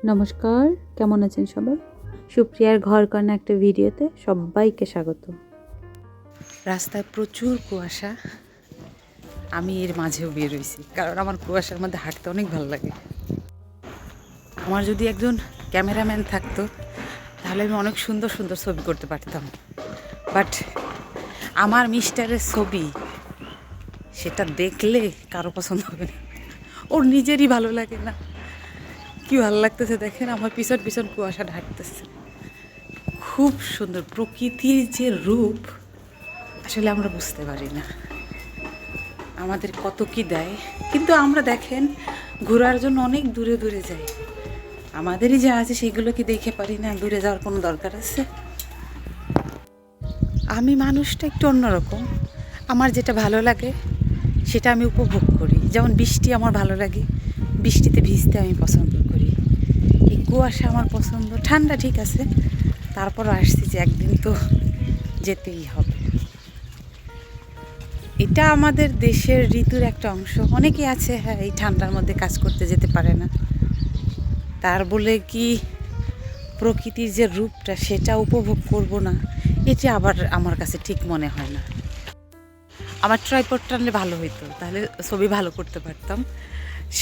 নমস্কার, কেমন আছেন সবাই? সুপ্রিয়ার ঘর কর্নার একটা ভিডিওতে সবাইকে স্বাগত। রাস্তায় প্রচুর কুয়াশা। আমি এর মাঝেও বের হয়েছি, কারণ আমার কুয়াশার মধ্যে হাঁটতে অনেক ভালো লাগে। আমার যদি একজন ক্যামেরাম্যান থাকতো তাহলে আমি অনেক সুন্দর সুন্দর ছবি করতে পারতাম। বাট আমার মিস্টারের ছবি সেটা দেখলে কারো পছন্দ হবে না, ওর নিজেরই ভালো লাগে না। কি ভালো লাগতেছে দেখেন, আমার পিছন পিছন কুয়াশা ঢাকতেছে। খুব সুন্দর প্রকৃতির যে রূপ, আসলে আমরা বুঝতে পারি না আমাদের কত কি দেয়। কিন্তু আমরা দেখেন ঘোরার জন্য অনেক দূরে দূরে যাই, আমাদেরই যা আছে সেগুলো কি দেখে পারি না? দূরে যাওয়ার কোনো দরকার আছে? আমি মানুষটা একটু অন্যরকম, আমার যেটা ভালো লাগে সেটা আমি উপভোগ করি। যেমন বৃষ্টি আমার ভালো লাগে, বৃষ্টিতে ভিজতে আমি পছন্দ করি। এই কুয়াশা আমার পছন্দ, ঠান্ডা ঠিক আছে, তারপরও আসছি যে একদিন তো যেতেই হবে। এটা আমাদের দেশের ঋতুর একটা অংশ। অনেকে আছে হ্যাঁ এই ঠান্ডার মধ্যে কাজ করতে যেতে পারে না, তার বলে কি প্রকৃতির যে রূপটা সেটা উপভোগ করব না? এটা আবার আমার কাছে ঠিক মনে হয় না। আমার ট্রাইপড টানলে ভালো হইতো, তাহলে ছবি ভালো করতে পারতাম।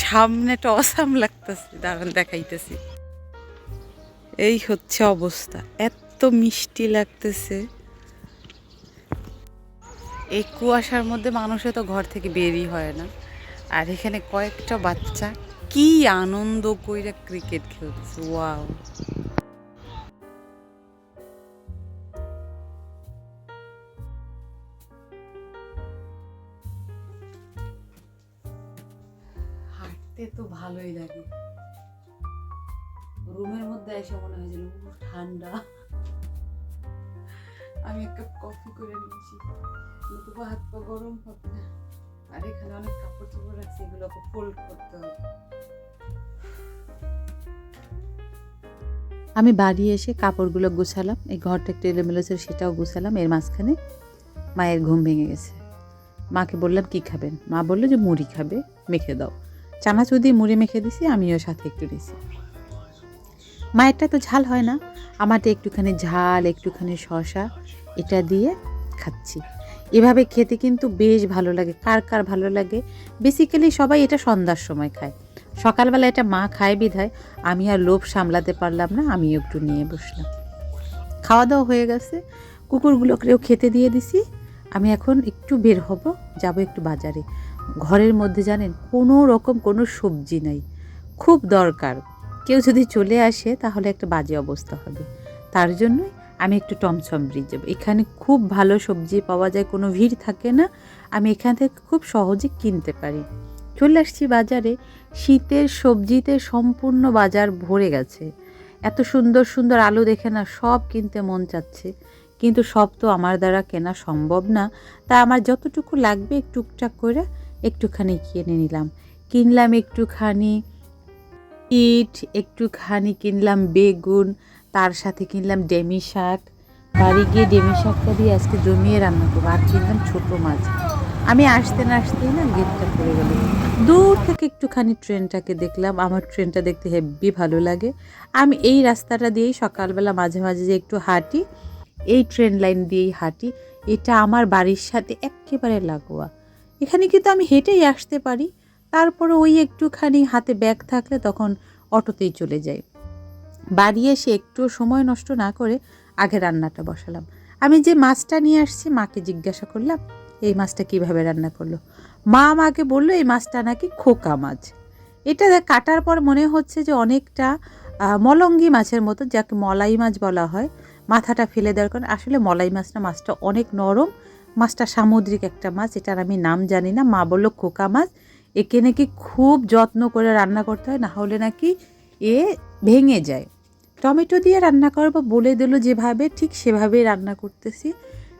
সামনেটা অসাম লাগতেছে, দাঁড়ান দেখাইতেছি। এই হচ্ছে অবস্থা, এত মিষ্টি লাগতেছে। এই কুয়াশার মধ্যে মানুষে তো ঘর থেকে বেরই হয় না, আর এখানে কয়েকটা বাচ্চা কি আনন্দ কইরা ক্রিকেট খেলতেছে। ওয়াও! হাঁটতে তো ভালোই লাগে, রুমের মধ্যে এসে মনে হয় যেন ঠান্ডা। আমি এক কাপ কফি করে নিয়েছি, নতুবা হাত পা গরম হবে না। আর এখানে অনেক কাপড় চোপড় আছে, এগুলোকে ফোল্ড করতে হবে। আমি বাড়ি এসে কাপড়গুলো গুছালাম, এই ঘরটা একটু এলোমেলো ছিল সেটাও গুছালাম। এর মাঝখানে মায়ের ঘুম ভেঙে গেছে। মাকে বললাম কি খাবেন? মা বললো যে মুড়ি খাবে, মেখে দাও। চানাচুর দিয়ে মুড়ি মেখে দিছি, আমিও সাথে একটু দিছি। মায়েরটা তো ঝাল হয় না, আমারটা একটুখানি ঝাল, একটুখানি শসা, এটা দিয়ে খাচ্ছি। এভাবে খেতে কিন্তু বেশ ভালো লাগে। কার কার ভালো লাগে? বেসিক্যালি সবাই এটা সন্ধ্যার সময় খায়, সকালবেলা এটা মা খায় বিধায় আমি আর লোভ সামলাতে পারলাম না, আমিও একটু নিয়ে বসলাম। খাওয়া দাওয়া হয়ে গেছে, কুকুরগুলোকেও খেতে দিয়ে দিছি। আমি এখন একটু বের হব, যাব একটু বাজারে। ঘরের মধ্যে জানেন কোনো রকম কোনো সবজি নাই, খুব দরকার। কেউ যদি চলে আসে তাহলে একটা বাজে অবস্থা হবে, তার জন্যই আমি একটু টমসম ব্রিজ যাব। এখানে খুব ভালো সবজি পাওয়া যায়, কোনো ভিড় থাকে না, আমি এখান থেকে খুব সহজে কিনতে পারি। চলে আসছি বাজারে, শীতের সবজিতে সম্পূর্ণ বাজার ভরে গেছে। এত সুন্দর সুন্দর আলু দেখে না সব কিনতে মন চাচ্ছে, কিন্তু সব তো আমার দ্বারা কেনা সম্ভব না। তা আমার যতটুকু লাগবে টুকটাক করে একটুখানি কিনে নিলাম। কিনলাম একটুখানি ইট, একটুখানি কিনলাম বেগুন, তার সাথে কিনলাম ডেমি শাক। বাড়ি গিয়ে ডেমি শাকটা দিয়ে আজকে জমিয়ে রান্না করবো। আর কিনলাম ছোটো মাছ। আমি আসতে না আসতেই না গেটটা পড়ে গেল। দূর থেকে একটুখানি ট্রেনটাকে দেখলাম, আমার ট্রেনটা দেখতে হেব্বি ভালো লাগে। আমি এই রাস্তাটা দিয়েই সকালবেলা মাঝে মাঝে যে একটু হাঁটি, এই ট্রেন লাইন দিয়েই হাঁটি। এটা আমার বাড়ির সাথে একেবারে লাগোয়া, এখানে কিন্তু আমি হেঁটেই আসতে পারি। তারপরে ওই একটুখানি হাতে ব্যাগ থাকলে তখন অটোতেই চলে যাই। বাড়ি এসে একটু সময় নষ্ট না করে আগে রান্নাটা বসালাম। আমি যে মাছটা নিয়ে আসছি মাকে জিজ্ঞাসা করলাম এই মাছটা কিভাবে রান্না করলো। মা আমাকে বললো এই মাছটা নাকি খোকা মাছ। এটা কাটার পর মনে হচ্ছে যে অনেকটা মলঙ্গি মাছের মতো, যাকে মলাই মাছ বলা হয়। মাথাটা ফেলে দেওয়ার কারণে আসলে মলাই মাছ না, মাছটা অনেক নরম। মাছটা সামুদ্রিক একটা মাছ, এটার আমি নাম জানি না। মা বললো খোকা মাছ, একে নাকি খুব যত্ন করে রান্না করতে হয়, না হলে নাকি এ ভেঙে যায়। টমেটো দিয়ে রান্না করবো বলে দিল যেভাবে, ঠিক সেভাবেই রান্না করতেছি।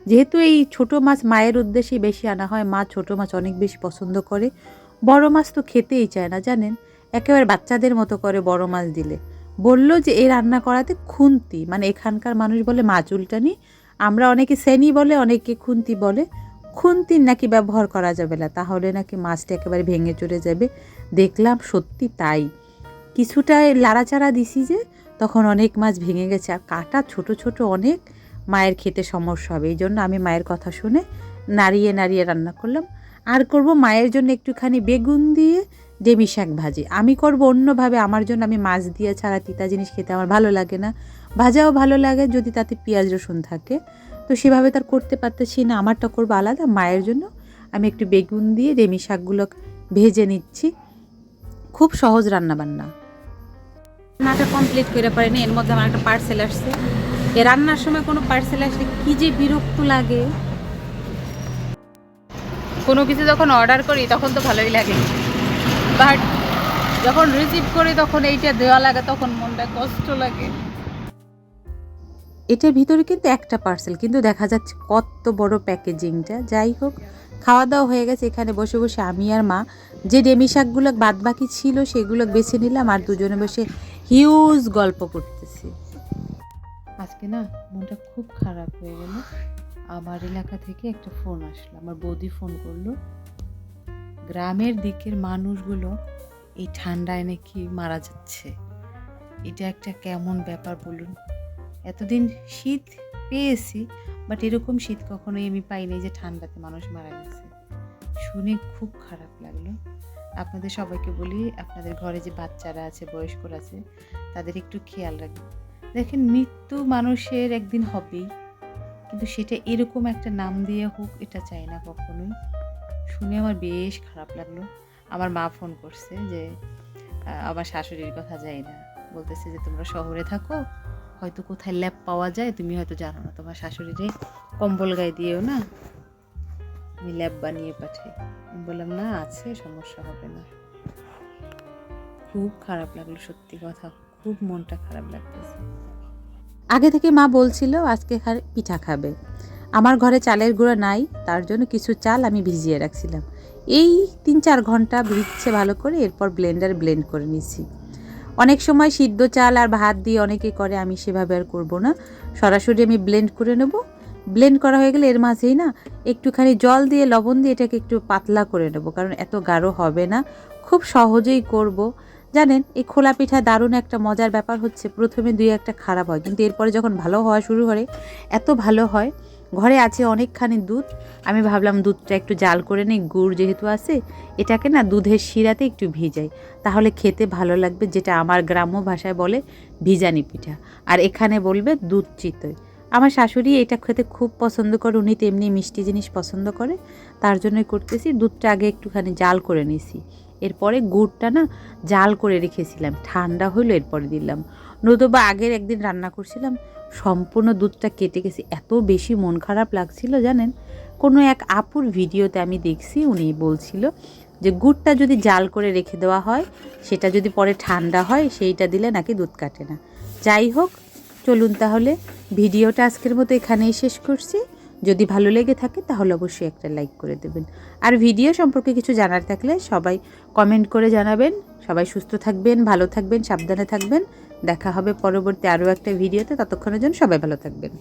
যেহেতু এই ছোটো মাছ মায়ের উদ্দেশ্যেই বেশি আনা হয়, মা ছোটো মাছ অনেক বেশি পছন্দ করে। বড় মাছ তো খেতেই চায় না জানেন, একেবারে বাচ্চাদের মতো করে বড় মাছ দিলে। বলল যে এই রান্না করাতে খুন্তি, মানে এখানকার মানুষ বলে মাছ উল্টানি, আমরা অনেকে সেনি বলে, অনেকে খুন্তি বলে। খুন্তির নাকি ব্যবহার করা যাবে না, তাহলে নাকি মাছটা একেবারে ভেঙে চলে যাবে। দেখলাম সত্যি তাই, কিছুটা লাড়াচাড়া দিছি যে তখন অনেক মাছ ভেঙে গেছে, আর কাটা ছোট ছোট অনেক, মায়ের খেতে সমস্যা হবে, এই জন্য আমি মায়ের কথা শুনে নাড়িয়ে নাড়িয়ে রান্না করলাম। আর করব মায়ের জন্য একটুখানি বেগুন দিয়ে ডেমি শাক ভাজি। আমি করব অন্যভাবে, আমার জন্য আমি মাছ দিয়ে ছাড়া তিতা জিনিস খেতে আমার ভালো লাগে না, ভাজাও ভালো লাগে যদি তাতে পেঁয়াজ রসুন থাকে, তো সেভাবে তার করতে পারতেছি না। আমারটা করবো আলাদা, মায়ের জন্য আমি একটু বেগুন দিয়ে ডেমি শাকগুলো ভেজে নিচ্ছি। খুব সহজ রান্নাবান্না। রান্নাটা কমপ্লিট করে পারিনি, এর মধ্যে আমার একটা পার্সেল আসছে। এ রান্নার সময় কোনো পার্সেল আসলে কী যে বিরক্ত লাগে। কোনো কিছু যখন অর্ডার করি তখন তো ভালোই লাগে, বাট যখন রিসিভ করি তখন এইটা দেওয়া লাগে, তখন মনটা কষ্ট লাগে। এটার ভিতরে কিন্তু একটা পার্সেল, কিন্তু দেখা যাচ্ছে কত বড় প্যাকেজিংটা। যাই হোক, খাওয়া দাওয়া হয়ে গেছে। এখানে বসে বসে আমি আর মা যে ডেমি শাকগুলো বাদ বাকি ছিল সেগুলো বেছে নিলাম, আর দুজনে বসে হিউজ গল্প করতেছি। আজকে না মনটা খুব খারাপ হয়ে গেল। আমার এলাকা থেকে একটা ফোন আসলো, আমার বৌদি ফোন করলো। গ্রামের দিকের মানুষগুলো এই ঠান্ডায় নাকি মারা যাচ্ছে। এটা একটা কেমন ব্যাপার বলুন। এতদিন শীত পেয়েছি, বাট এরকম শীত কখনোই আমি পাইনি যে ঠান্ডাতে মানুষ মারা গেছে। শুনে খুব খারাপ লাগলো। আপনাদের সবাইকে বলি, আপনাদের ঘরে যে বাচ্চারা আছে, বয়স্করা আছে, তাদের একটু খেয়াল রাখবেন। দেখেন, মৃত্যু মানুষের একদিন হবেই, কিন্তু সেটা এরকম একটা নাম দিয়ে হোক, এটা চাই না কখনোই। শুনে আমার বেশ খারাপ লাগলো। আমার মা ফোন করছে যে আমার শাশুড়ির কথা যায় না, বলতেছে যে তোমরা শহরে থাকো, হয়তো কোথায় ল্যাব পাওয়া যায়, তুমি হয়তো জানো না, তোমার শাশুড়িরে কম্বল গায়ে দিয়েও না, আমি ল্যাব বানিয়ে পাঠাই। আমি বললাম না, আছে, সমস্যা হবে না। খুব খারাপ লাগলো, সত্যি কথা, খুব মনটা খারাপ লাগতেছে। আগে থেকে মা বলছিল আজকে পিঠা খাবে। আমার ঘরে চালের গুঁড়া নাই, তার জন্য কিছু চাল আমি ভিজিয়ে রাখছিলাম। এই 3-4 ঘন্টা ভিজছে ভালো করে, এরপর ব্লেন্ডার ব্লেন্ড করে নিয়েছি। অনেক সময় সিদ্ধ চাল আর ভাত দিয়ে অনেকে করে, আমি সেভাবে আর করব না, সরাসরি আমি ব্লেন্ড করে নেব। ব্লেন্ড করা হয়ে গেলে এর মাঝেই না একটুখানি জল দিয়ে লবণ দিয়ে এটাকে একটু পাতলা করে নেব, কারণ এত গাঢ় হবে না, খুব সহজেই করব। জানেন, এই খোলা পিঠা দারুণ একটা মজার ব্যাপার হচ্ছে, প্রথমে 2-1টা খারাপ হয়, কিন্তু এরপরে যখন ভালো হওয়া শুরু করে এত ভালো হয়। ঘরে আছে অনেকখানি দুধ, আমি ভাবলাম দুধটা একটু জাল করে নিই, গুড় যেহেতু আছে, এটাকে না দুধের শিরাতে একটু ভিজাই, তাহলে খেতে ভালো লাগবে, যেটা আমার গ্রাম্য ভাষায় বলে ভিজানি পিঠা, আর এখানে বলবে দুধ চিতই। আমার শাশুড়ি এটা খেতে খুব পছন্দ করে, উনি তেমনি মিষ্টি জিনিস পছন্দ করে, তার জন্যই করতেছি। দুধটা আগে একটুখানি জাল করে নিছি, এরপরে গুড়টা না জাল করে রেখেছিলাম, ঠান্ডা হইলো এরপরে দিলাম। নতুবা আগের একদিন রান্না করছিলাম, সম্পূর্ণ দুধটা কেটে গেছে, এত বেশি মন খারাপ লাগছিল। জানেন, কোনো এক আপুর ভিডিওতে আমি দেখছি, উনি বলছিল যে গুড়টা যদি জাল করে রেখে দেওয়া হয়, সেটা যদি পরে ঠান্ডা হয়, সেইটা দিলে নাকি দুধ কাটে না। যাই হোক, চলুন তাহলে ভিডিওটা আজকের মতো এখানেই শেষ করছি। যদি ভালো লেগে থাকে তাহলে অবশ্যই একটা লাইক করে দেবেন, আর ভিডিও সম্পর্কে কিছু জানার থাকলে সবাই কমেন্ট করে জানাবেন। সবাই সুস্থ থাকবেন, ভালো থাকবেন, সাবধানে থাকবেন। দেখা হবে পরবর্তী আরও একটা ভিডিওতে, ততক্ষণের জন্য সবাই ভালো থাকবেন।